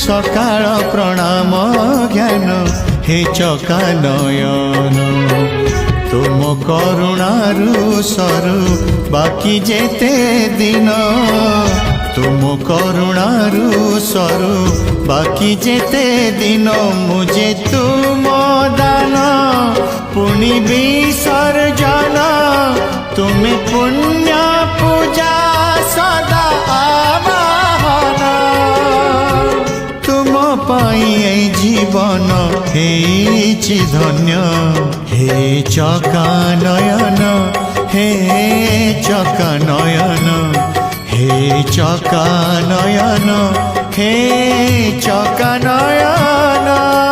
सकाळ प्रणाम ज्ञान हे चका नयन तुम करुणारु सरु बाकी जेते दिन तुम करुणारु सरु बाकी जेते दिन मुझे तुम दान पुनि विसर्जन तुम्हें पुण्य पूजा सदा आवाहन तुम पाई जीवन हेछि धन्य हे चका नयन हे चका नयन हे चका नयन हे चका नयन।